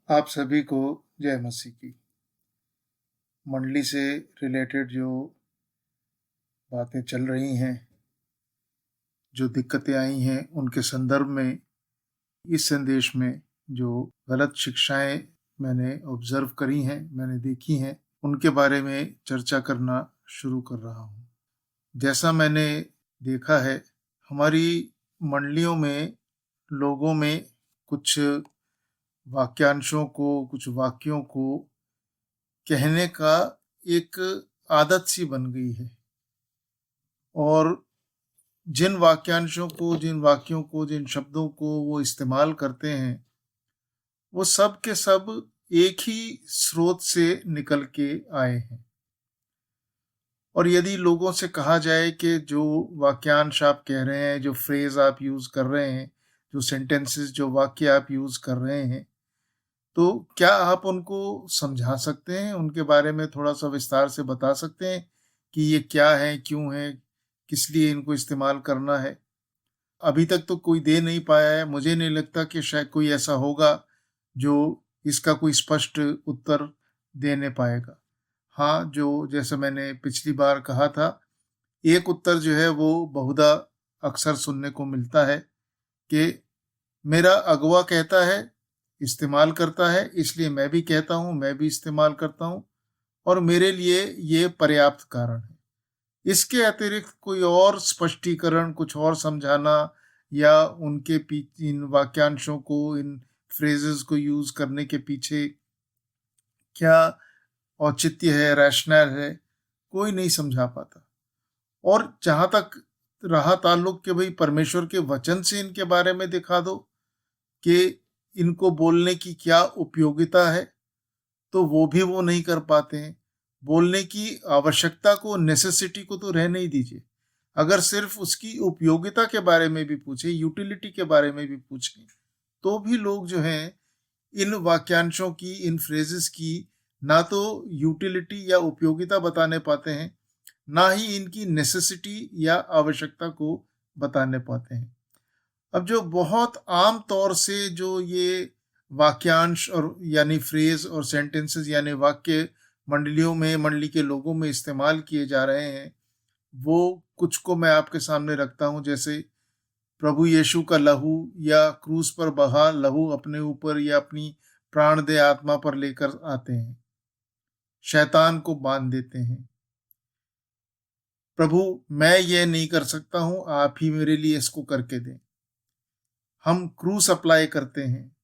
आप सभी को जय मसीह की। मंडली से रिलेटेड जो बातें चल रही हैं, जो दिक्कतें आई हैं, उनके संदर्भ में इस संदेश में जो गलत शिक्षाएं मैंने ऑब्जर्व करी हैं, मैंने देखी हैं, उनके बारे में चर्चा करना शुरू कर रहा हूँ। जैसा मैंने देखा है, हमारी मंडलियों में लोगों में कुछ वाक्यांशों को, कुछ वाक्यों को कहने का एक आदत सी बन गई है और जिन वाक्यांशों को, जिन वाक्यों को, जिन शब्दों को वो इस्तेमाल करते हैं, वो सब के सब एक ही स्रोत से निकल के आए हैं। और यदि लोगों से कहा जाए कि जो वाक्यांश आप कह रहे हैं, जो फ्रेज आप यूज कर रहे हैं, जो सेंटेंसेस, जो वाक्य आप यूज कर रहे हैं, तो क्या आप उनको समझा सकते हैं? उनके बारे में थोड़ा-सा विस्तार से बता सकते हैं कि ये क्या है, क्यों है, किस लिए इनको इस्तेमाल करना है? अभी तक तो कोई दे नहीं पाया है। मुझे नहीं लगता कि शायद कोई ऐसा होगा जो इसका कोई स्पष्ट उत्तर देने पाएगा। हाँ, जो जैसे मैंने पिछली बार कहा था, एक उत्तर जो है वो बहुधा अक्सर सुनने को मिलता है कि मेरा अगुआ कहता है, इस्तेमाल करता है, इसलिए मैं भी कहता हूँ, मैं भी इस्तेमाल करता हूँ और मेरे लिए ये पर्याप्त कारण है। इसके अतिरिक्त कोई और स्पष्टीकरण, कुछ और समझाना या उनके इन वाक्यांशों को, इन फ्रेजेस को यूज़ करने के पीछे क्या औचित्य है, रैशनल है, कोई नहीं समझा पाता। और जहाँ तक रहा ताल्लुक कि भई परमेश्वर के वचन से इनके बारे में दिखा दो कि इनको बोलने की क्या उपयोगिता है, तो वो भी वो नहीं कर पाते हैं। बोलने की आवश्यकता को, नेसेसिटी को तो रहने ही दीजिए। अगर सिर्फ उसकी उपयोगिता के बारे में भी पूछें, यूटिलिटी के बारे में भी पूछें, तो भी लोग जो हैं इन वाक्यांशों की, इन फ्रेजेस की ना तो यूटिलिटी या उपयोगिता बताने पाते हैं, ना ही इनकी नेसेसिटी या आवश्यकता को बताने पाते हैं। अब जो बहुत आम तौर से जो ये वाक्यांश और यानी फ्रेज और सेंटेंसेस यानी वाक्य मंडलियों में, मंडली के लोगों में इस्तेमाल किए जा रहे हैं, वो कुछ को मैं आपके सामने रखता हूँ। जैसे प्रभु यीशु का लहू या क्रूस पर बहा लहू अपने ऊपर या अपनी प्राणदेह आत्मा पर लेकर आते हैं, शैतान को बांध देते हैं। प्रभु, मैं ये नहीं कर सकता हूँ, आप ही मेरे लिए इसको करके दें। हम क्रूस अप्लाई करते हैं,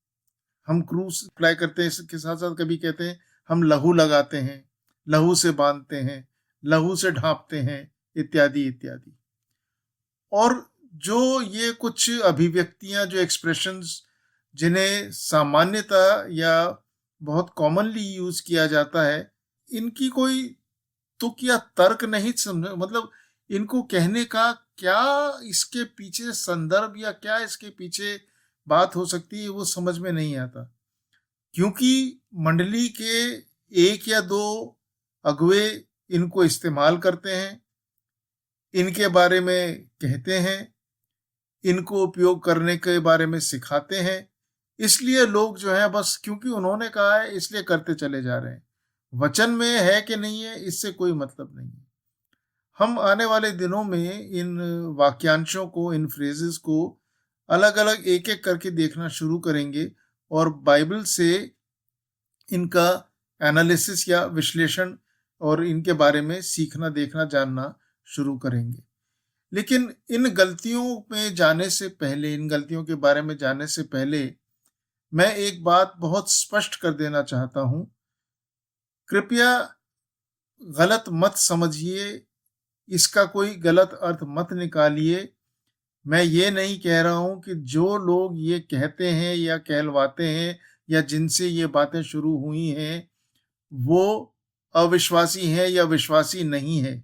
हम क्रूस अप्लाई करते हैं, इसके साथ साथ कभी कहते हैं हम लहू लगाते हैं, लहू से बांधते हैं, लहू से ढांपते हैं, इत्यादि इत्यादि। और जो ये कुछ अभिव्यक्तियां, जो एक्सप्रेशंस जिन्हें सामान्यतः या बहुत कॉमनली यूज किया जाता है, इनकी कोई तुक या तर्क नहीं समझ, मतलब इनको कहने का क्या इसके पीछे संदर्भ या क्या इसके पीछे बात हो सकती है, वो समझ में नहीं आता। क्योंकि मंडली के एक या दो अगुवे इनको इस्तेमाल करते हैं, इनके बारे में कहते हैं, इनको उपयोग करने के बारे में सिखाते हैं, इसलिए लोग जो है बस क्योंकि उन्होंने कहा है इसलिए करते चले जा रहे हैं। वचन में है कि नहीं है, इससे कोई मतलब नहीं है। हम आने वाले दिनों में इन वाक्यांशों को, इन फ्रेजेस को अलग अलग एक एक करके देखना शुरू करेंगे और बाइबल से इनका एनालिसिस या विश्लेषण और इनके बारे में सीखना, देखना, जानना शुरू करेंगे। लेकिन इन गलतियों में जाने से पहले, इन गलतियों के बारे में जानने से पहले मैं एक बात बहुत स्पष्ट कर देना चाहता हूं। कृपया गलत मत समझिए, इसका कोई गलत अर्थ मत निकालिए। मैं ये नहीं कह रहा हूं कि जो लोग ये कहते हैं या कहलवाते हैं या जिनसे ये बातें शुरू हुई हैं, वो अविश्वासी हैं या विश्वासी नहीं है।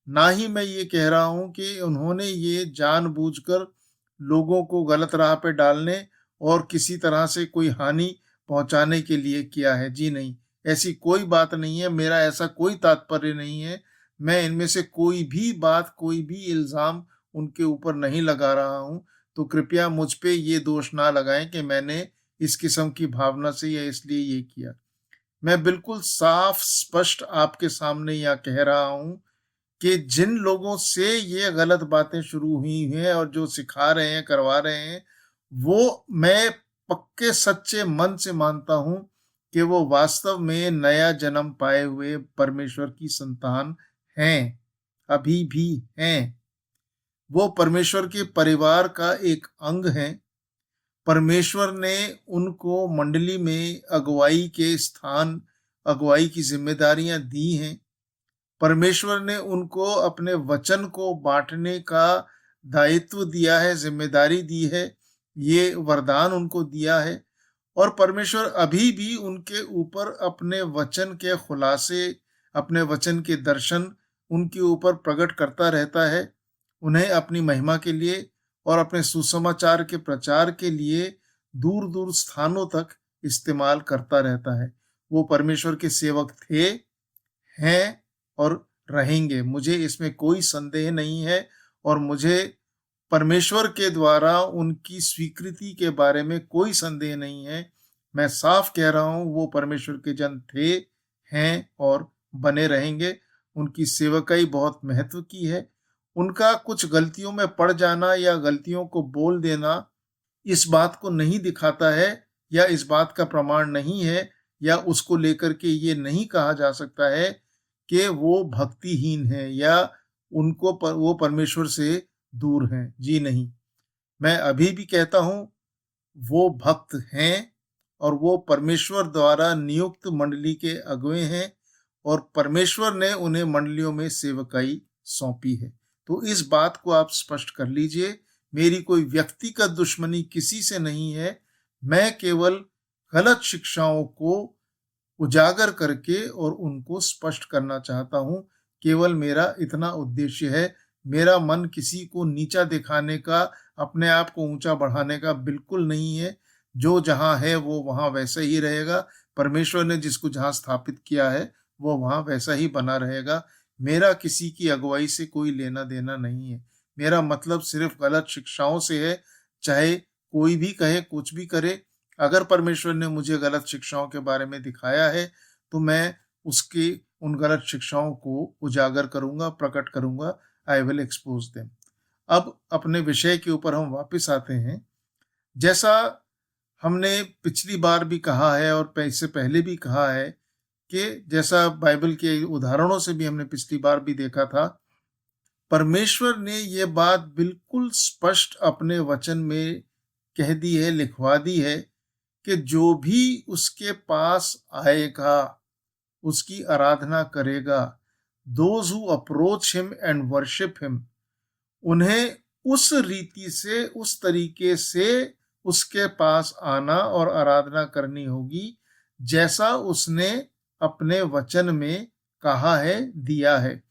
ना ही मैं ये कह रहा हूं कि उन्होंने ये जानबूझकर लोगों को गलत राह पे डालने और किसी तरह से कोई हानि पहुंचाने के लिए किया है। जी नहीं, ऐसी कोई बात नहीं है, मेरा ऐसा कोई तात्पर्य नहीं है। मैं इनमें से कोई भी बात, कोई भी इल्ज़ाम उनके ऊपर नहीं लगा रहा हूं। तो कृपया मुझ पे ये दोष ना लगाएं कि मैंने इस किस्म की भावना से या इसलिए ये किया। मैं बिल्कुल साफ स्पष्ट आपके सामने यह कह रहा हूं कि जिन लोगों से ये गलत बातें शुरू हुई हैं और जो सिखा रहे हैं, करवा रहे हैं, वो मैं पक्के सच्चे मन से मानता हूं कि वो वास्तव में नया जन्म पाए हुए परमेश्वर की संतान हैं, अभी भी हैं। वो परमेश्वर के परिवार का एक अंग है। परमेश्वर ने उनको मंडली में अगुवाई के स्थान, अगुवाई की जिम्मेदारियां दी हैं। परमेश्वर ने उनको अपने वचन को बांटने का दायित्व दिया है, जिम्मेदारी दी है, ये वरदान उनको दिया है। और परमेश्वर अभी भी उनके ऊपर अपने वचन के खुलासे, अपने वचन के दर्शन उनके ऊपर प्रकट करता रहता है, उन्हें अपनी महिमा के लिए और अपने सुसमाचार के प्रचार के लिए दूर दूर स्थानों तक इस्तेमाल करता रहता है। वो परमेश्वर के सेवक थे, हैं और रहेंगे, मुझे इसमें कोई संदेह नहीं है। और मुझे परमेश्वर के द्वारा उनकी स्वीकृति के बारे में कोई संदेह नहीं है। मैं साफ कह रहा हूं, वो परमेश्वर के जन थे, हैं और बने रहेंगे। उनकी सेवकाई बहुत महत्व की है। उनका कुछ गलतियों में पड़ जाना या गलतियों को बोल देना इस बात को नहीं दिखाता है या इस बात का प्रमाण नहीं है, या उसको लेकर के ये नहीं कहा जा सकता है कि वो भक्तिहीन है या वो परमेश्वर से दूर हैं। जी नहीं, मैं अभी भी कहता हूं वो भक्त हैं और वो परमेश्वर द्वारा नियुक्त मंडली के अगुवे हैं और परमेश्वर ने उन्हें मंडलियों में सेवकाई सौंपी है। तो इस बात को आप स्पष्ट कर लीजिए। मेरी कोई व्यक्तिगत दुश्मनी किसी से नहीं है। मैं केवल गलत शिक्षाओं को उजागर करके और उनको स्पष्ट करना चाहता हूं। केवल मेरा इतना उद्देश्य है। मेरा मन किसी को नीचा दिखाने का, अपने आप को ऊंचा बढ़ाने का बिल्कुल नहीं है। जो जहां है वो वहां वैसा ही रहेगा। परमेश्वर ने जिसको जहां स्थापित किया है वो वहां वैसा ही बना रहेगा। मेरा किसी की अगुवाई से कोई लेना देना नहीं है। मेरा मतलब सिर्फ गलत शिक्षाओं से है, चाहे कोई भी कहे, कुछ भी करे। अगर परमेश्वर ने मुझे गलत शिक्षाओं के बारे में दिखाया है तो मैं उसकी उन गलत शिक्षाओं को उजागर करूंगा, प्रकट करूंगा। I will expose them. अब अपने विषय के ऊपर हम वापस आते हैं। जैसा हमने पिछली बार भी कहा है और इससे पहले भी कहा है कि जैसा बाइबल के उदाहरणों से भी हमने पिछली बार भी देखा था, परमेश्वर ने ये बात बिल्कुल स्पष्ट अपने वचन में कह दी है, लिखवा दी है कि जो भी उसके पास आएगा, उसकी आराधना करेगा, those who approach him and worship him, उन्हें उस रीति से, उस तरीके से उसके पास आना और आराधना करनी होगी जैसा उसने अपने वचन में कहा है, दिया है।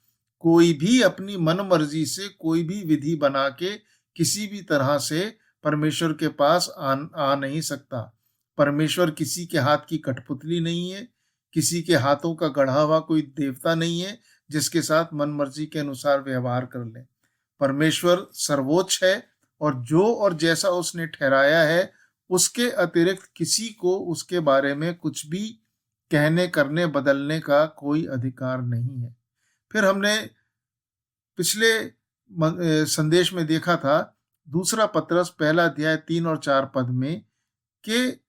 कोई भी अपनी मन मर्जी से कोई भी विधि बना के किसी भी तरह से परमेश्वर के पास आ नहीं सकता। परमेश्वर किसी के हाथ की कठपुतली नहीं है, किसी के हाथों का गढ़ा हुआ कोई देवता नहीं है जिसके साथ मन मर्जी के अनुसार व्यवहार कर ले। परमेश्वर सर्वोच्च है और जो और जैसा उसने ठहराया है उसके अतिरिक्त किसी को उसके बारे में कुछ भी कहने, करने, बदलने का कोई अधिकार नहीं है। फिर हमने पिछले संदेश में देखा था, दूसरा पत्रस पहला अध्याय 3 और 4 पद में, कि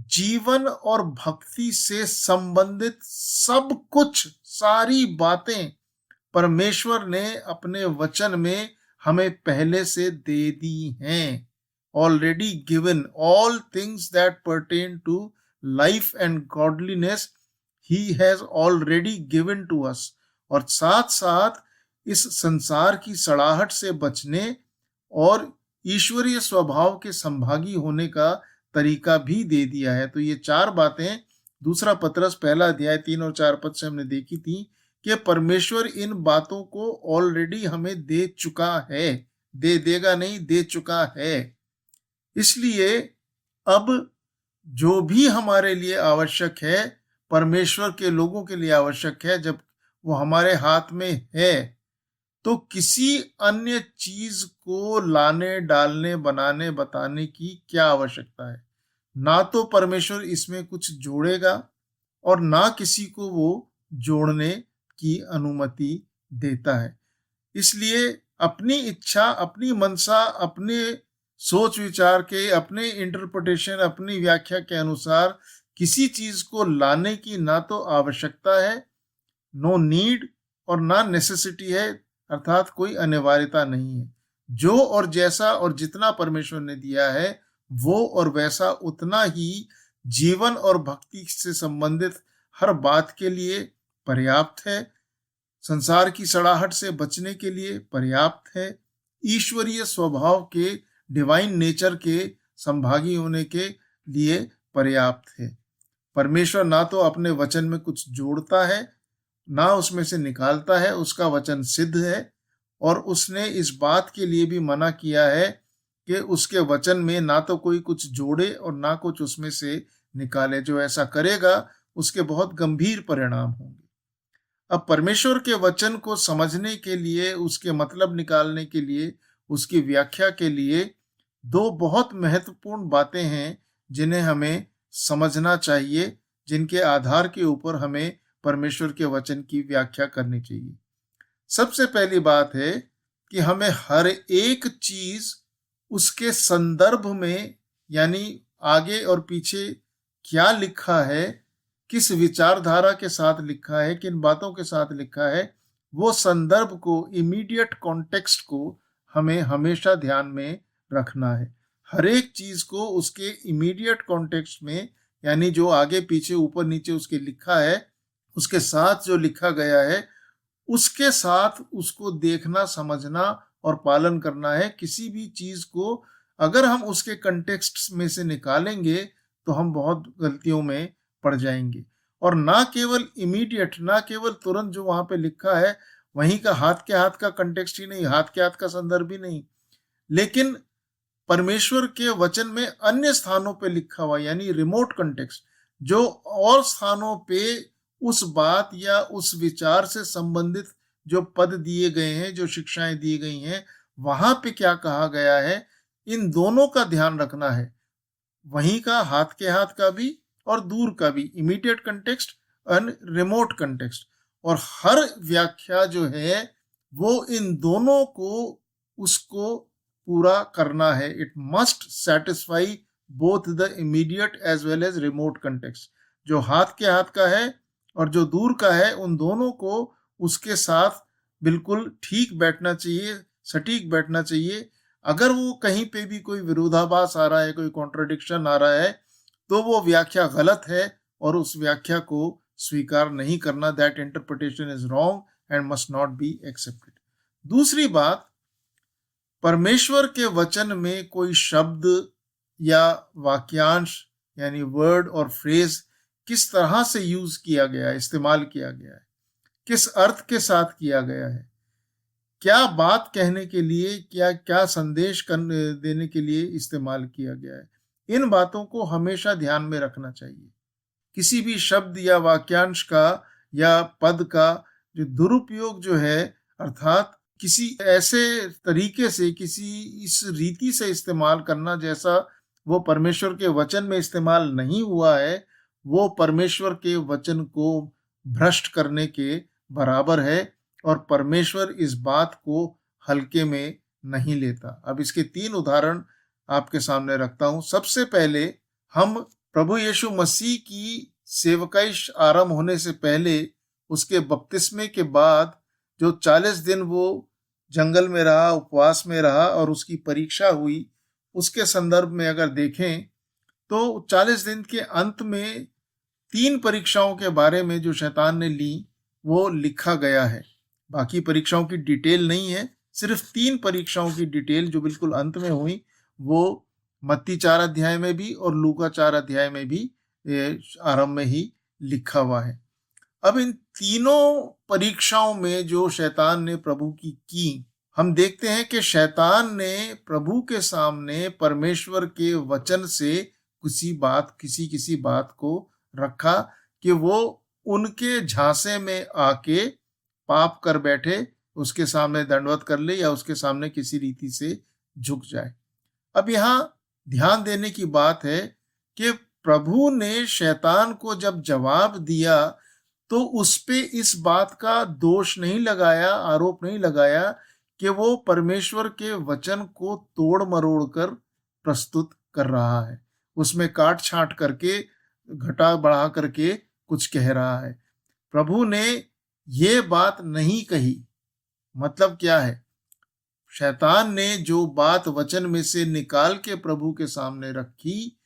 जीवन और भक्ति से संबंधित सब कुछ, सारी बातें परमेश्वर ने अपने वचन में हमें पहले से दे दी हैं। Already given all things that pertain to life and godliness he has already given to us. और साथ साथ इस संसार की सड़ाहट से बचने और ईश्वरीय स्वभाव के संभागी होने का तरीका भी दे दिया है। तो ये चार बातें दूसरा पत्रस पहला अध्याय 3 और 4 पद से हमने देखी थी कि परमेश्वर इन बातों को ऑलरेडी हमें दे चुका है, दे देगा नहीं, दे चुका है। इसलिए अब जो भी हमारे लिए आवश्यक है, परमेश्वर के लोगों के लिए आवश्यक है, जब वो हमारे हाथ में है तो किसी अन्य चीज को लाने, डालने, बनाने, बताने की क्या आवश्यकता है। ना तो परमेश्वर इसमें कुछ जोड़ेगा और ना किसी को वो जोड़ने की अनुमति देता है। इसलिए अपनी इच्छा, अपनी मनसा, अपने सोच विचार के, अपने इंटरप्रिटेशन, अपनी व्याख्या के अनुसार किसी चीज को लाने की ना तो आवश्यकता है, नो नीड, और ना नेसेसिटी है, अर्थात कोई अनिवार्यता नहीं है। जो और जैसा और जितना परमेश्वर ने दिया है वो और वैसा उतना ही जीवन और भक्ति से संबंधित हर बात के लिए पर्याप्त है, संसार की सड़ाहट से बचने के लिए पर्याप्त है, ईश्वरीय स्वभाव के, डिवाइन नेचर के संभागी होने के लिए पर्याप्त है। परमेश्वर ना तो अपने वचन में कुछ जोड़ता है ना उसमें से निकालता है, उसका वचन सिद्ध है, और उसने इस बात के लिए भी मना किया है कि उसके वचन में ना तो कोई कुछ जोड़े और ना कुछ उसमें से निकाले। जो ऐसा करेगा उसके बहुत गंभीर परिणाम होंगे। अब परमेश्वर के वचन को समझने के लिए, उसके मतलब निकालने के लिए, उसकी व्याख्या के लिए दो बहुत महत्वपूर्ण बातें हैं जिन्हें हमें समझना चाहिए, जिनके आधार के ऊपर हमें परमेश्वर के वचन की व्याख्या करनी चाहिए। सबसे पहली बात है कि हमें हर एक चीज उसके संदर्भ में, यानी आगे और पीछे क्या लिखा है, किस विचारधारा के साथ लिखा है, किन बातों के साथ लिखा है, वो संदर्भ को, इमीडिएट कॉन्टेक्स्ट को हमें हमेशा ध्यान में रखना है। हर एक चीज को उसके इमीडिएट कॉन्टेक्स्ट में, यानी जो आगे पीछे ऊपर नीचे उसके लिखा है, उसके साथ जो लिखा गया है उसके साथ उसको देखना, समझना और पालन करना है। किसी भी चीज को अगर हम उसके कंटेक्स्ट में से निकालेंगे तो हम बहुत गलतियों में पड़ जाएंगे। और ना केवल इमीडिएट, ना केवल तुरंत जो वहां पे लिखा है वहीं का, हाथ के हाथ का कंटेक्स्ट ही नहीं, हाथ के हाथ का संदर्भ ही नहीं, लेकिन परमेश्वर के वचन में अन्य स्थानों पे लिखा हुआ, यानी रिमोट कंटेक्स्ट, जो और स्थानों पे उस बात या उस विचार से संबंधित जो पद दिए गए हैं, जो शिक्षाएं दी गई हैं, वहां पे क्या कहा गया है, इन दोनों का ध्यान रखना है। वहीं का, हाथ के हाथ का भी और दूर का भी, इमीडिएट कंटेक्स्ट और रिमोट कंटेक्स्ट। और हर व्याख्या जो है वो इन दोनों को, उसको पूरा करना है। It must satisfy both the immediate as well as remote context. जो हाथ के हाथ का है और जो दूर का है, उन दोनों को उसके साथ बिल्कुल ठीक बैठना चाहिए, सटीक बैठना चाहिए। अगर वो कहीं पे भी कोई विरोधाभास आ रहा है, कोई कॉन्ट्रडिक्शन आ रहा है, तो वो व्याख्या गलत है और उस व्याख्या को स्वीकार नहीं करना। That interpretation is wrong and must not be accepted. दूसरी बात, परमेश्वर के वचन में कोई शब्द या वाक्यांश, यानी वर्ड और फ्रेज किस तरह से यूज किया गया है, इस्तेमाल किया गया है, किस अर्थ के साथ किया गया है, क्या बात कहने के लिए, क्या क्या संदेश देने के लिए इस्तेमाल किया गया है, इन बातों को हमेशा ध्यान में रखना चाहिए। किसी भी शब्द या वाक्यांश का या पद का जो दुरुपयोग जो है, अर्थात किसी ऐसे तरीके से, किसी इस रीति से इस्तेमाल करना जैसा वो परमेश्वर के वचन में इस्तेमाल नहीं हुआ है, वो परमेश्वर के वचन को भ्रष्ट करने के बराबर है और परमेश्वर इस बात को हल्के में नहीं लेता। अब इसके 3 उदाहरण आपके सामने रखता हूं। सबसे पहले, हम प्रभु यीशु मसीह की सेवकाई आरंभ होने से पहले, उसके बपतिस्मे के बाद जो 40 दिन वो जंगल में रहा, उपवास में रहा और उसकी परीक्षा हुई, उसके संदर्भ में अगर देखें तो 40 दिन के अंत में 3 परीक्षाओं के बारे में जो शैतान ने ली वो लिखा गया है। बाकी परीक्षाओं की डिटेल नहीं है, सिर्फ 3 परीक्षाओं की डिटेल जो बिल्कुल अंत में हुई वो मत्ती 4 अध्याय में भी और लूका 4 अध्याय में भी आरंभ में ही लिखा हुआ है। अब इन तीनों परीक्षाओं में जो शैतान ने प्रभु की, हम देखते हैं कि शैतान ने प्रभु के सामने परमेश्वर के वचन से किसी बात को रखा कि वो उनके झांसे में आके पाप कर बैठे, उसके सामने दंडवत कर ले या उसके सामने किसी रीति से झुक जाए। अब यहाँ ध्यान देने की बात है कि प्रभु ने शैतान को जब जवाब दिया तो उस पे इस बात का दोष नहीं लगाया, आरोप नहीं लगाया कि वो परमेश्वर के वचन को तोड़ मरोड़ कर प्रस्तुत कर रहा है, उसमें काट छांट करके, घटा बढ़ा करके कुछ कह रहा है। प्रभु ने ये बात नहीं कही। मतलब क्या है? शैतान ने जो बात वचन में से निकाल के प्रभु के सामने रखी,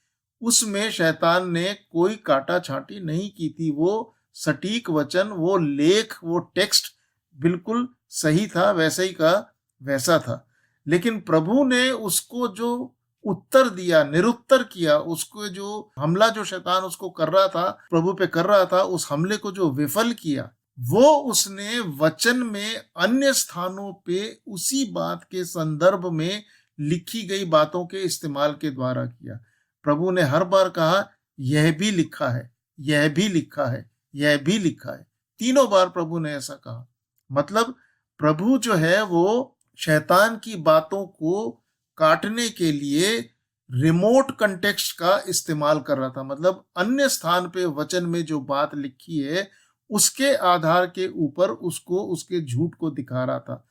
उसमें शैतान ने कोई काटा छांटी नहीं की थी। वो सटीक वचन, वो लेख, वो टेक्स्ट बिल्कुल सही था, वैसे ही का वैसा था। लेकिन प्रभु ने उसको जो उत्तर दिया, निरुत्तर किया, उसको जो हमला जो शैतान उसको कर रहा था, प्रभु पे कर रहा था, उस हमले को जो विफल किया, वो उसने वचन में अन्य स्थानों पे उसी बात के संदर्भ में लिखी गई बातों के इस्तेमाल के द्वारा किया। प्रभु ने हर बार कहा, यह भी लिखा है, यह भी लिखा है, यह भी लिखा है। तीनों बार प्रभु ने ऐसा कहा। मतलब प्रभु जो है वो शैतान की बातों को काटने के लिए रिमोट कंटेक्स्ट का इस्तेमाल कर रहा था। मतलब अन्य स्थान पे वचन में जो बात लिखी है उसके आधार के ऊपर उसको, उसके झूठ को दिखा रहा था।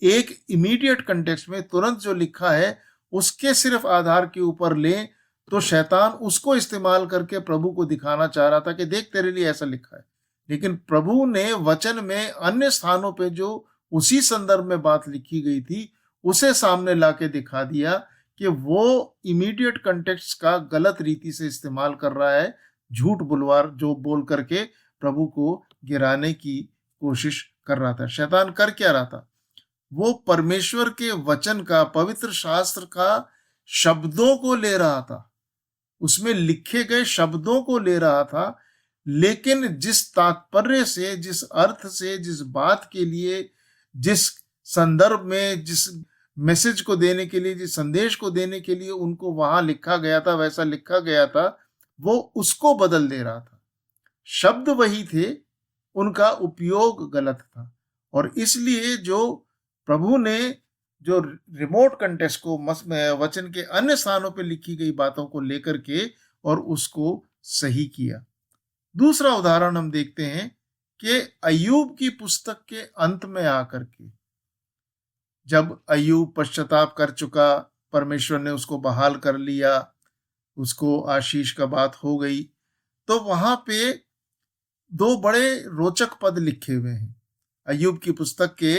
एक इमीडिएट कंटेक्स्ट में तुरंत जो लिखा है उसके सिर्फ आधार के ऊपर लें तो शैतान उसको इस्तेमाल करके प्रभु को दिखाना चाह रहा था कि देख तेरे लिए ऐसा लिखा है। लेकिन प्रभु ने वचन में अन्य स्थानों पे जो उसी संदर्भ में बात लिखी गई थी उसे सामने लाके दिखा दिया कि वो इमीडिएट कंटेक्स्ट का गलत रीति से इस्तेमाल कर रहा है, झूठ बुलवार जो बोल करके प्रभु को गिराने की कोशिश कर रहा था। शैतान कर क्या रहा था? वो परमेश्वर के वचन का, पवित्र शास्त्र का शब्दों को ले रहा था, उसमें लिखे गए शब्दों को ले रहा था, लेकिन जिस तात्पर्य से, जिस अर्थ से, जिस बात के लिए, जिस संदर्भ में, जिस मैसेज को देने के लिए, जिस संदेश को देने के लिए उनको वहां लिखा गया था, वैसा लिखा गया था, वो उसको बदल दे रहा था। शब्द वही थे, उनका उपयोग गलत था। और इसलिए जो प्रभु ने जो रिमोट कंटेक्स्ट को वचन के अन्य स्थानों पर लिखी गई बातों को लेकर के और उसको सही किया। दूसरा उदाहरण हम देखते हैं कि अय्यूब की पुस्तक के अंत में आकर के जब अय्यूब पश्चाताप कर चुका, परमेश्वर ने उसको बहाल कर लिया, उसको आशीष का बात हो गई, तो वहां पे दो बड़े रोचक पद लिखे हुए हैं। अय्यूब की पुस्तक के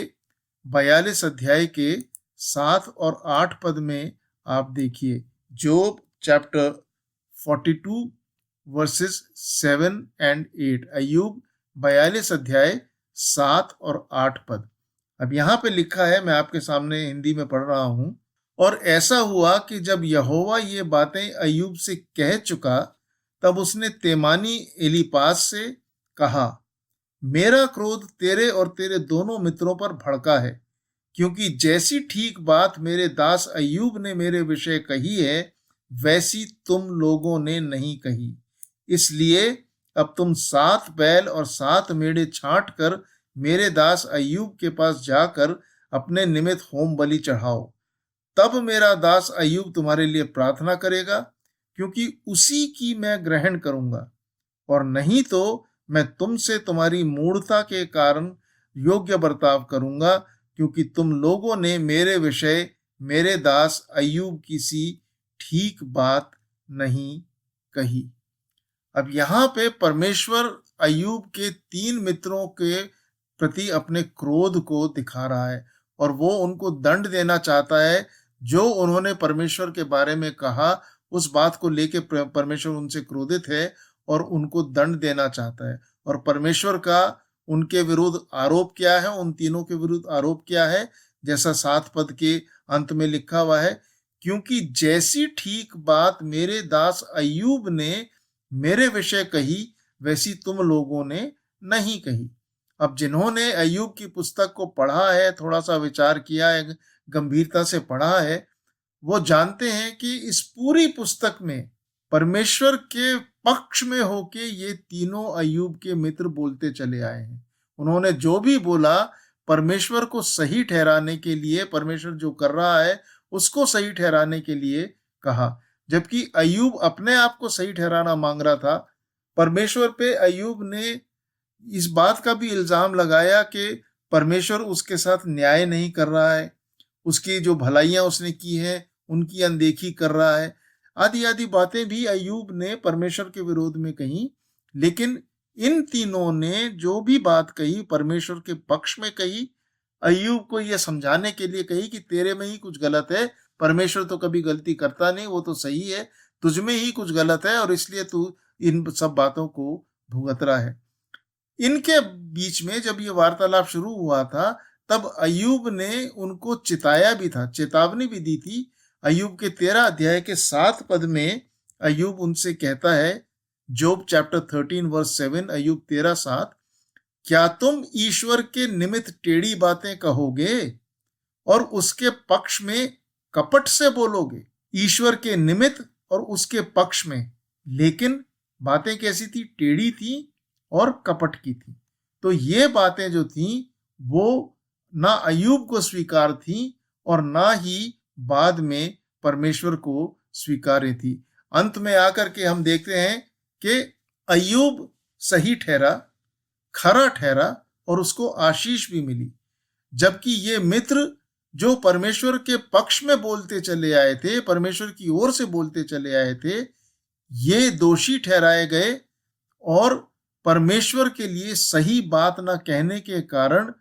42 अध्याय के 7 और 8 पद में आप देखिए, जोब चैप्टर 42 वर्सेस 7 एंड 8। अय्यूब 42 अध्याय 7 और 8 पद। अब यहाँ पे लिखा है, मैं आपके सामने हिंदी में पढ़ रहा हूं। और ऐसा हुआ कि जब यहोवा ये बातें अय्यूब से कह चुका, तब उसने तेमानी एलीपाज से कहा, मेरा क्रोध तेरे और तेरे दोनों मित्रों पर भड़का है, क्योंकि जैसी ठीक बात मेरे दास अय्यूब ने मेरे विषय कही है, वैसी तुम लोगों ने नहीं कही। इसलिए अब तुम 7 बैल और 7 मेढ़े छांट कर मेरे दास अय्यूब के पास जाकर अपने निमित्त होम बलि चढ़ाओ। तब मेरा दास अय्यूब तुम्हारे लिए प्रार्थना करेगा, क्योंकि उसी की मैं ग्रहण करूंगा, और नहीं तो मैं तुमसे तुम्हारी मूढ़ता के कारण योग्य बर्ताव करूंगा, क्योंकि तुम लोगों ने मेरे विषय मेरे दास अय्यूब की सी ठीक बात नहीं कही। अब यहाँ पे परमेश्वर अय्यूब के 3 मित्रों के प्रति अपने क्रोध को दिखा रहा है, और वो उनको दंड देना चाहता है। जो उन्होंने परमेश्वर के बारे में कहा, उस बात को लेके परमेश्वर उनसे क्रोधित है और उनको दंड देना चाहता है। और परमेश्वर का उनके विरुद्ध आरोप क्या है, उन तीनों के विरुद्ध आरोप क्या है? जैसा 7 पद के अंत में लिखा हुआ है, क्योंकि जैसी ठीक बात मेरे दास अय्यूब ने मेरे विषय कही, वैसी तुम लोगों ने नहीं कही। अब जिन्होंने अय्यूब की पुस्तक को पढ़ा है, थोड़ा सा विचार किया है, गंभीरता से पढ़ा है, वो जानते हैं कि इस पूरी पुस्तक में परमेश्वर के पक्ष में होके ये तीनों अय्यूब के मित्र बोलते चले आए हैं। उन्होंने जो भी बोला, परमेश्वर को सही ठहराने के लिए, परमेश्वर जो कर रहा है उसको सही ठहराने के लिए कहा। जबकि अय्यूब अपने आप को सही ठहराना मांग रहा था। परमेश्वर पे अय्यूब ने इस बात का भी इल्जाम लगाया कि परमेश्वर उसके साथ न्याय नहीं कर रहा है, उसकी जो भलाइयां उसने की हैं उनकी अनदेखी कर रहा है। आदि आदि बातें भी अय्यूब ने परमेश्वर के विरोध में कही। लेकिन इन तीनों ने जो भी बात कही परमेश्वर के पक्ष में कही, अय्यूब को यह समझाने के लिए कही कि तेरे में ही कुछ गलत है, परमेश्वर तो कभी गलती करता नहीं, वो तो सही है, तुझ में ही कुछ गलत है और इसलिए तू इन सब बातों को भुगत रहा है। इनके बीच में जब ये वार्तालाप शुरू हुआ था तब अय्यूब ने उनको चिताया भी था, चेतावनी भी दी थी। अय्यूब के 13 अध्याय के 7 पद में अय्यूब उनसे कहता है, जोब चैप्टर 13 वर्स 7, अय्यूब 13:7, क्या तुम ईश्वर के निमित्त टेढ़ी बातें कहोगे और उसके पक्ष में कपट से बोलोगे? ईश्वर के निमित्त और उसके पक्ष में, लेकिन बातें कैसी थी? टेढ़ी थी और कपट की थी। तो ये बातें जो थी वो ना अय्यूब को स्वीकार थी और ना ही बाद में परमेश्वर को स्वीकार्य थी। अंत में आकर के हम देखते हैं कि अय्यूब सही ठहरा, खरा ठहरा और उसको आशीष भी मिली, जबकि ये मित्र जो परमेश्वर के पक्ष में बोलते चले आए थे, परमेश्वर की ओर से बोलते चले आए थे, ये दोषी ठहराए गए और परमेश्वर के लिए सही बात न कहने के कारण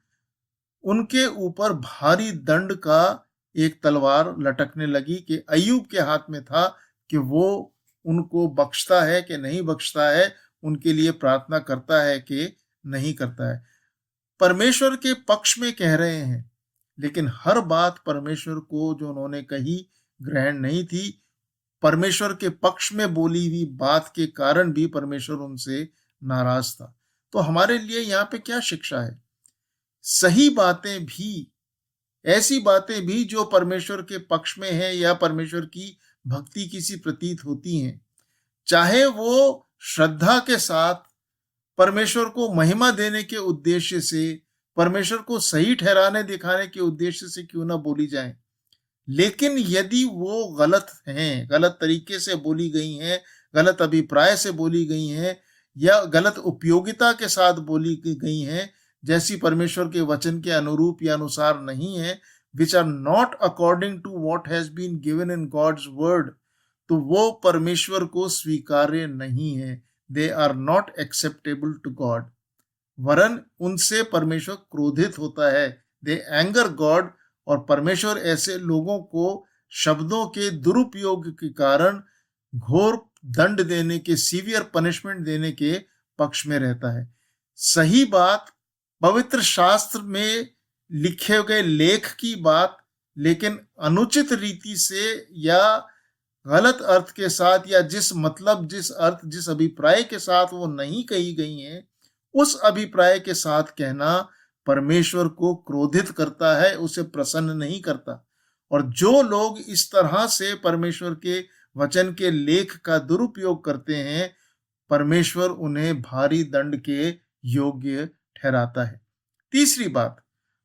उनके ऊपर भारी दंड का एक तलवार लटकने लगी कि अय्यूब के हाथ में था कि वो उनको बख्शता है कि नहीं बख्शता है, उनके लिए प्रार्थना करता है कि नहीं करता है। परमेश्वर के पक्ष में कह रहे हैं, लेकिन हर बात परमेश्वर को जो उन्होंने कही ग्रहण नहीं थी। परमेश्वर के पक्ष में बोली हुई बात के कारण भी परमेश्वर उनसे नाराज था। तो हमारे लिए यहाँ पे क्या शिक्षा है? सही बातें भी, ऐसी बातें भी जो परमेश्वर के पक्ष में है या परमेश्वर की भक्ति की सी प्रतीत होती हैं, चाहे वो श्रद्धा के साथ परमेश्वर को महिमा देने के उद्देश्य से, परमेश्वर को सही ठहराने दिखाने के उद्देश्य से क्यों ना बोली जाए, लेकिन यदि वो गलत हैं, गलत तरीके से बोली गई हैं, गलत अभिप्राय से बोली गई हैं या गलत उपयोगिता के साथ बोली गई हैं, जैसी परमेश्वर के वचन के अनुरूप या अनुसार नहीं है, which are not according to what has been given in God's word, तो वो परमेश्वर को स्वीकार्य नहीं है। They are not acceptable to God. वरन उनसे परमेश्वर क्रोधित होता है। They anger God, और परमेश्वर ऐसे लोगों को शब्दों के दुरुपयोग के कारण घोर दंड देने के, सीवियर पनिशमेंट देने के पक्ष में रहता है। सही बात, पवित्र शास्त्र में लिखे गए लेख की बात, लेकिन अनुचित रीति से या गलत अर्थ के साथ या जिस मतलब, जिस अर्थ, जिस अभिप्राय के साथ वो नहीं कही गई हैं, उस अभिप्राय के साथ कहना परमेश्वर को क्रोधित करता है, उसे प्रसन्न नहीं करता। और जो लोग इस तरह से परमेश्वर के वचन के लेख का दुरुपयोग करते हैं, परमेश्वर उन्हें भारी दंड के योग्य ठहराता है। तीसरी बात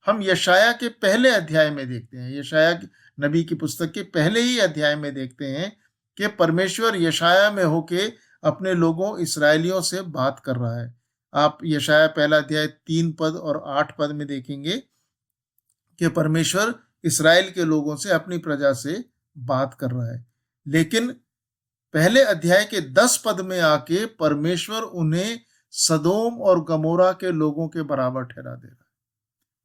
हम यशाया के पहले अध्याय में देखते हैं। यशाया नबी की पुस्तक के पहले ही अध्याय में देखते हैं कि परमेश्वर यशाया में होके अपने लोगों इस्राएलियों से बात कर रहा है। आप यशाया पहला अध्याय 3 पद और 8 पद में देखेंगे कि परमेश्वर इस्राएल के लोगों से, अपनी प्रजा से बात कर रहा है। लेकिन पहले अध्याय के 10 पद में आके परमेश्वर उन्हें सदोम और गमोरा के लोगों के बराबर ठहरा दे रहा है।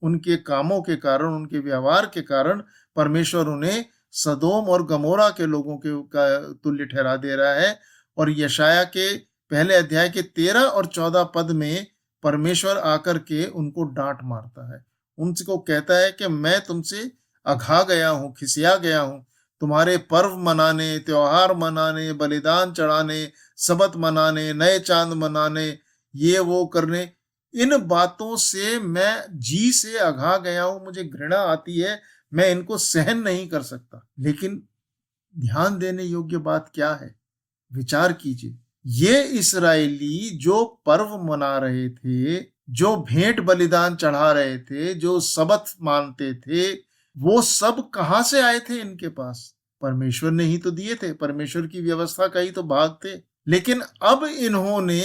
उनके कामों के कारण, उनके व्यवहार के कारण परमेश्वर उन्हें सदोम और गमोरा के लोगों के तुल्य ठहरा दे रहा है। और यशाया के पहले अध्याय के 13 और 14 पद में परमेश्वर आकर के उनको डांट मारता है, उनको कहता है कि मैं तुमसे अघा गया हूँ, खिसिया गया हूँ, तुम्हारे पर्व मनाने, त्योहार मनाने, बलिदान चढ़ाने, सबत मनाने, नए चांद मनाने, ये वो करने, इन बातों से मैं जी से अघा गया हूं, मुझे घृणा आती है, मैं इनको सहन नहीं कर सकता। लेकिन ध्यान देने योग्य बात क्या है? विचार कीजिए। ये इस्राएली जो पर्व मना रहे थे, जो भेंट बलिदान चढ़ा रहे थे, जो सबत मानते थे, वो सब कहां से आए थे इनके पास? परमेश्वर ने ही तो दिए थे, परमेश्वर की व्यवस्था का ही तो भाग थे। लेकिन अब इन्होंने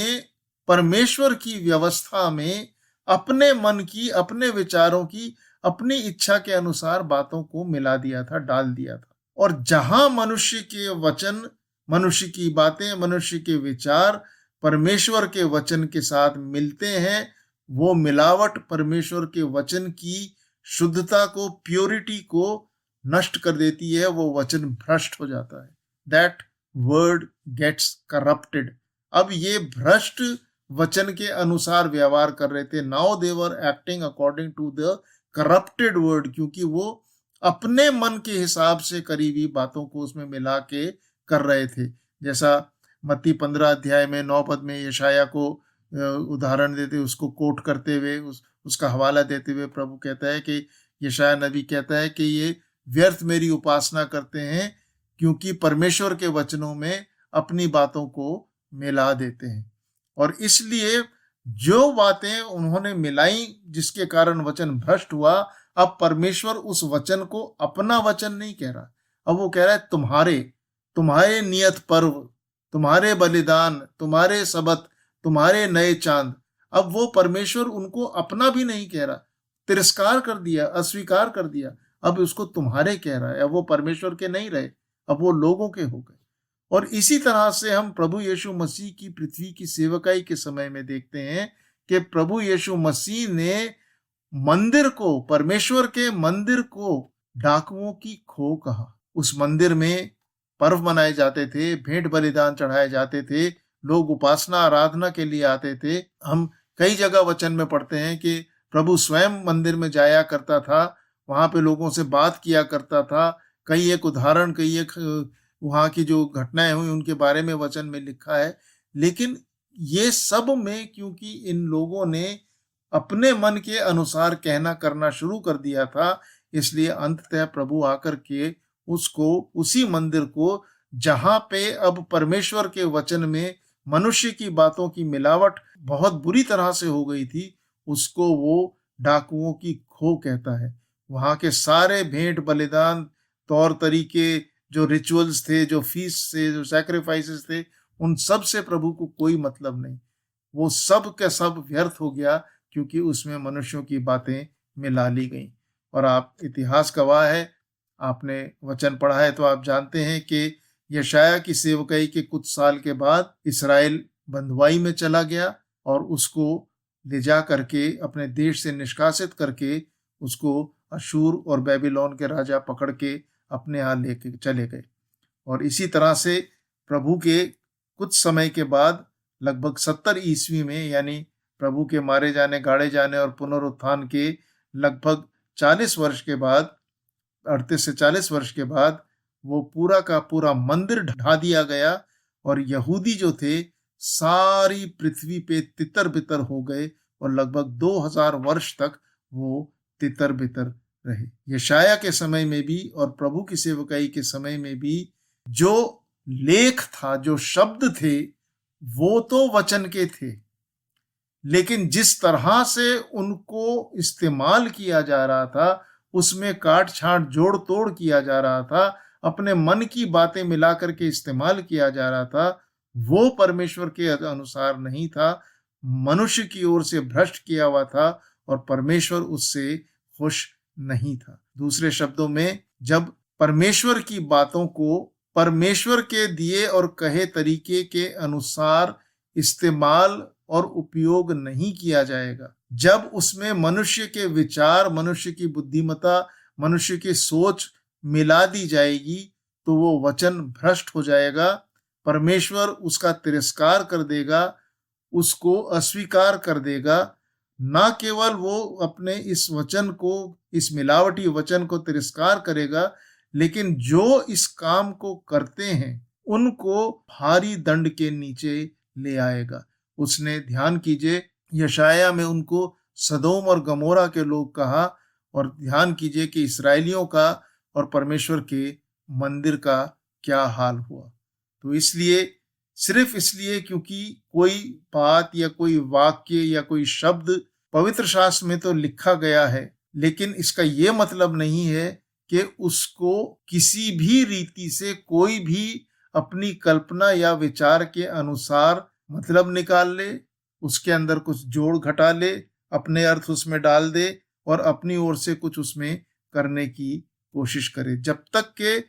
परमेश्वर की व्यवस्था में अपने मन की, अपने विचारों की, अपनी इच्छा के अनुसार बातों को मिला दिया था, डाल दिया था। और जहां मनुष्य के वचन, मनुष्य की बातें, मनुष्य के विचार परमेश्वर के वचन के साथ मिलते हैं, वो मिलावट परमेश्वर के वचन की शुद्धता को, प्योरिटी को नष्ट कर देती है। वो वचन भ्रष्ट हो जाता है। That word gets corrupted. अब ये भ्रष्ट वचन के अनुसार व्यवहार कर रहे थे। Now they were acting according to the corrupted word, क्योंकि वो अपने मन के हिसाब से करी हुई बातों को उसमें मिला के कर रहे थे। जैसा मत्ती 15 अध्याय में 9 पद में यशाया को उदाहरण देते, उसको कोट करते हुए, उसका हवाला देते हुए प्रभु कहता है कि यशाया नबी कहता है कि ये व्यर्थ मेरी उपासना करते हैं, क्योंकि परमेश्वर के वचनों में अपनी बातों को मिला देते हैं। और इसलिए जो बातें उन्होंने मिलाई, जिसके कारण वचन भ्रष्ट हुआ, अब परमेश्वर उस वचन को अपना वचन नहीं कह रहा। अब वो कह रहा है तुम्हारे नियत पर्व, तुम्हारे बलिदान, तुम्हारे सबत, तुम्हारे नए चांद। अब वो परमेश्वर उनको अपना भी नहीं कह रहा, तिरस्कार कर दिया, अस्वीकार कर दिया। अब उसको तुम्हारे कह रहा है। अब वो परमेश्वर के नहीं रहे, अब वो लोगों के हो गए। और इसी तरह से हम प्रभु यीशु मसीह की पृथ्वी की सेवकाई के समय में देखते हैं कि प्रभु यीशु मसीह ने मंदिर को, परमेश्वर के मंदिर को डाकुओं की खो कहा। उस मंदिर में पर्व मनाए जाते थे, भेंट बलिदान चढ़ाए जाते थे, लोग उपासना आराधना के लिए आते थे। हम कई जगह वचन में पढ़ते हैं कि प्रभु स्वयं मंदिर में जाया करता था, वहां पे लोगों से बात किया करता था। कई एक उदाहरण, कई एक वहां की जो घटनाएं हुई उनके बारे में वचन में लिखा है। लेकिन ये सब में क्योंकि इन लोगों ने अपने मन के अनुसार कहना करना शुरू कर दिया था, इसलिए अंततः प्रभु आकर के उसको, उसी मंदिर को, जहां पे अब परमेश्वर के वचन में मनुष्य की बातों की मिलावट बहुत बुरी तरह से हो गई थी, उसको वो डाकुओं की खो कहता है। वहां के सारे भेंट बलिदान, तौर तरीके, जो रिचुअल्स थे, जो फीस्ट थे, जो सैक्रिफाइसेस थे, उन सब से प्रभु को कोई मतलब नहीं। वो सब का सब व्यर्थ हो गया, क्योंकि उसमें मनुष्यों की बातें मिला ली गई। और आप, इतिहास गवाह है, आपने वचन पढ़ा है तो आप जानते हैं कि यशाया की सेवकाई के कुछ साल के बाद इस्राएल बंधुआई में चला गया और उसको ले जा करके अपने देश से निष्कासित करके उसको अशूर और बेबीलोन के राजा पकड़ के अपने यहाँ लेके चले गए। और इसी तरह से प्रभु के कुछ समय के बाद, लगभग 70 ईस्वी में, यानी प्रभु के मारे जाने, गाड़े जाने और पुनरुत्थान के लगभग 40 वर्ष के बाद, 38 से 40 वर्ष के बाद, वो पूरा का पूरा मंदिर ढा दिया गया और यहूदी जो थे सारी पृथ्वी पे तितर बितर हो गए और लगभग 2000 वर्ष तक वो तितर बितर रहे। यशाया के समय में भी और प्रभु की सेवकाई के समय में भी जो लेख था, जो शब्द थे, वो तो वचन के थे, लेकिन जिस तरह से उनको इस्तेमाल किया जा रहा था, उसमें काट छांट जोड़ तोड़ किया जा रहा था, अपने मन की बातें मिला करके इस्तेमाल किया जा रहा था, वो परमेश्वर के अनुसार नहीं था, मनुष्य की ओर से भ्रष्ट किया हुआ था और परमेश्वर उससे खुश नहीं था। दूसरे शब्दों में, जब परमेश्वर की बातों को परमेश्वर के दिए और कहे तरीके के अनुसार इस्तेमाल और उपयोग नहीं किया जाएगा, जब उसमें मनुष्य के विचार, मनुष्य की बुद्धिमत्ता, मनुष्य की सोच मिला दी जाएगी, तो वो वचन भ्रष्ट हो जाएगा। परमेश्वर उसका तिरस्कार कर देगा, उसको अस्वीकार कर देगा। ना केवल वो अपने इस वचन को, इस मिलावटी वचन को तिरस्कार करेगा, लेकिन जो इस काम को करते हैं उनको भारी दंड के नीचे ले आएगा। उसने, ध्यान कीजिए, यशाया में उनको सदोम और गमोरा के लोग कहा, और ध्यान कीजिए कि इस्राएलियों का और परमेश्वर के मंदिर का क्या हाल हुआ। तो इसलिए, सिर्फ इसलिए क्योंकि कोई बात या कोई वाक्य या कोई शब्द पवित्र शास्त्र में तो लिखा गया है, लेकिन इसका ये मतलब नहीं है कि उसको किसी भी रीति से कोई भी अपनी कल्पना या विचार के अनुसार मतलब निकाल ले, उसके अंदर कुछ जोड़ घटा ले, अपने अर्थ उसमें डाल दे और अपनी ओर से कुछ उसमें करने की कोशिश करे। जब तक के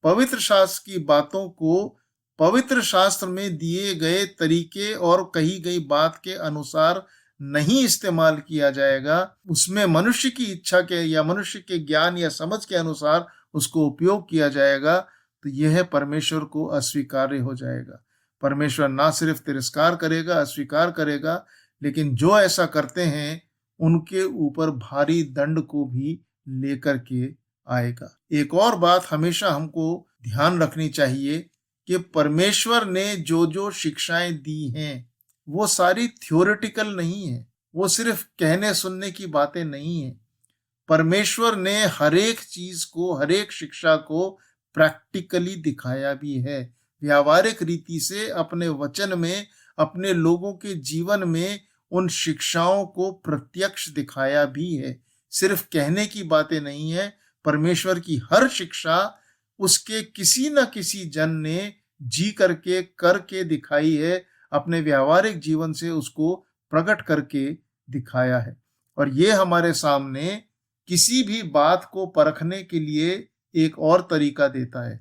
पवित्र शास्त्र की बातों को पवित्र शास्त्र में दिए गए तरीके और कही गई बात के अनुसार नहीं इस्तेमाल किया जाएगा, उसमें मनुष्य की इच्छा के या मनुष्य के ज्ञान या समझ के अनुसार उसको उपयोग किया जाएगा, तो यह परमेश्वर को अस्वीकार्य हो जाएगा। परमेश्वर ना सिर्फ तिरस्कार करेगा, अस्वीकार करेगा, लेकिन जो ऐसा करते हैं उनके ऊपर भारी दंड को भी लेकर के आएगा। एक और बात हमेशा हमको ध्यान रखनी चाहिए कि परमेश्वर ने जो जो शिक्षाएं दी हैं वो सारी थ्योरेटिकल नहीं है, वो सिर्फ कहने सुनने की बातें नहीं है। परमेश्वर ने हर एक चीज को, हर एक शिक्षा को प्रैक्टिकली दिखाया भी है, व्यावहारिक रीति से अपने वचन में, अपने लोगों के जीवन में उन शिक्षाओं को प्रत्यक्ष दिखाया भी है। सिर्फ कहने की बातें नहीं है, परमेश्वर की हर शिक्षा उसके किसी न किसी जन ने जी करके दिखाई है, अपने व्यावहारिक जीवन से उसको प्रकट करके दिखाया है। और ये हमारे सामने किसी भी बात को परखने के लिए एक और तरीका देता है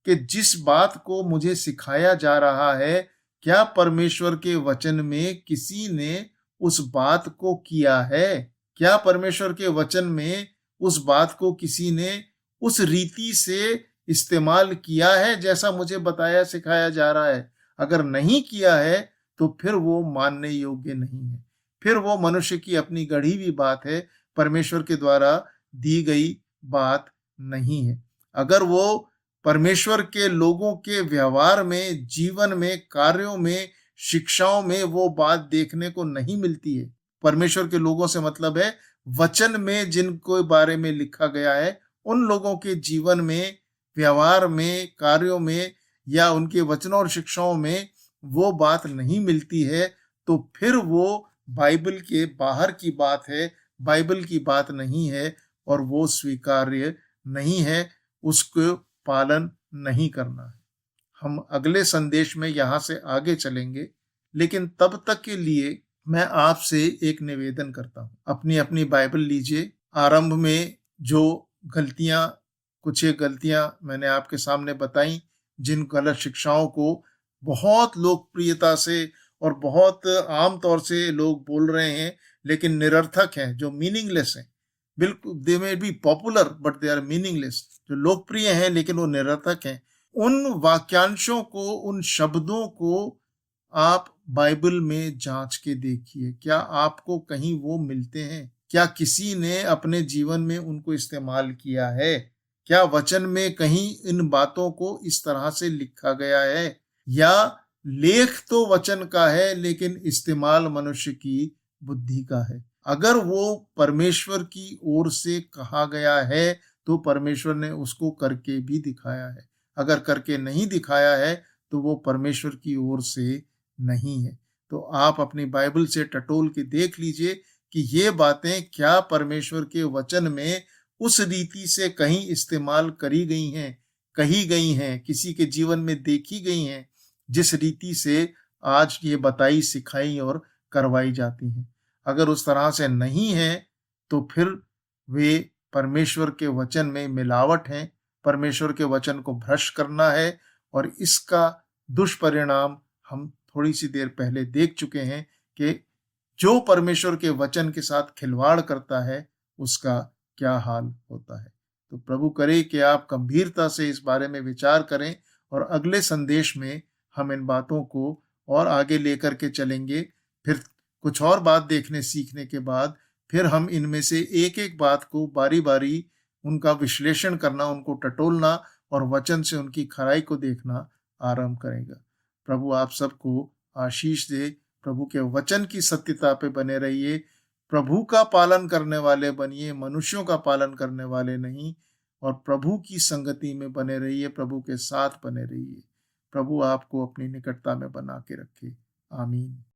कि जिस बात को मुझे सिखाया जा रहा है, क्या परमेश्वर के वचन में किसी ने उस बात को किया है? क्या परमेश्वर के वचन में उस बात को किसी ने उस रीति से इस्तेमाल किया है जैसा मुझे बताया सिखाया जा रहा है? अगर नहीं किया है तो फिर वो मानने योग्य नहीं है, फिर वो मनुष्य की अपनी गढ़ी हुई बात है, परमेश्वर के द्वारा दी गई बात नहीं है। अगर वो परमेश्वर के लोगों के व्यवहार में, जीवन में, कार्यों में, शिक्षाओं में वो बात देखने को नहीं मिलती है, परमेश्वर के लोगों से मतलब है वचन में जिनको बारे में लिखा गया है, उन लोगों के जीवन में, व्यवहार में, कार्यों में या उनके वचनों और शिक्षाओं में वो बात नहीं मिलती है, तो फिर वो बाइबल के बाहर की बात है, बाइबल की बात नहीं है और वो स्वीकार्य नहीं है, उसको पालन नहीं करना है। हम अगले संदेश में यहाँ से आगे चलेंगे, लेकिन तब तक के लिए मैं आपसे एक निवेदन करता हूँ। अपनी अपनी बाइबल लीजिए। आरंभ में जो गलतियाँ, कुछ एक गलतियाँ मैंने आपके सामने बताई, जिन गलत शिक्षाओं को बहुत लोकप्रियता से और बहुत आम तौर से लोग बोल रहे हैं, लेकिन निरर्थक हैं, जो मीनिंगलेस हैं। बिल्कुल, they may be popular but they are meaningless. जो लोकप्रिय हैं लेकिन वो निरर्थक हैं। उन वाक्यांशों को, उन शब्दों को आप बाइबल में जांच के देखिए, क्या आपको कहीं वो मिलते हैं? क्या किसी ने अपने जीवन में उनको इस्तेमाल किया है? क्या वचन में कहीं इन बातों को इस तरह से लिखा गया है? या लेख तो वचन का है लेकिन इस्तेमाल मनुष्य की बुद्धि का है? अगर वो परमेश्वर की ओर से कहा गया है तो परमेश्वर ने उसको करके भी दिखाया है। अगर करके नहीं दिखाया है तो वो परमेश्वर की ओर से नहीं है। तो आप अपनी बाइबल से टटोल के देख लीजिए कि ये बातें क्या परमेश्वर के वचन में उस रीति से कहीं इस्तेमाल करी गई हैं, कही गई हैं, किसी के जीवन में देखी गई हैं, जिस रीति से आज ये बताई, सिखाई और करवाई जाती हैं। अगर उस तरह से नहीं है तो फिर वे परमेश्वर के वचन में मिलावट हैं, परमेश्वर के वचन को भ्रष्ट करना है, और इसका दुष्परिणाम हम थोड़ी सी देर पहले देख चुके हैं कि जो परमेश्वर के वचन के साथ खिलवाड़ करता है उसका क्या हाल होता है। तो प्रभु करे कि आप गंभीरता से इस बारे में विचार करें और अगले संदेश में हम इन बातों को और आगे लेकर के चलेंगे। फिर कुछ और बात देखने सीखने के बाद फिर हम इनमें से एक एक बात को बारी बारी उनका विश्लेषण करना, उनको टटोलना और वचन से उनकी खराई को देखना आरंभ करेगा। प्रभु आप सबको आशीष दे। प्रभु के वचन की सत्यता पे बने रहिए। प्रभु का पालन करने वाले बनिए, मनुष्यों का पालन करने वाले नहीं। और प्रभु की संगति में बने रहिए, प्रभु के साथ बने रहिए। प्रभु आपको अपनी निकटता में बना के रखे। आमीन।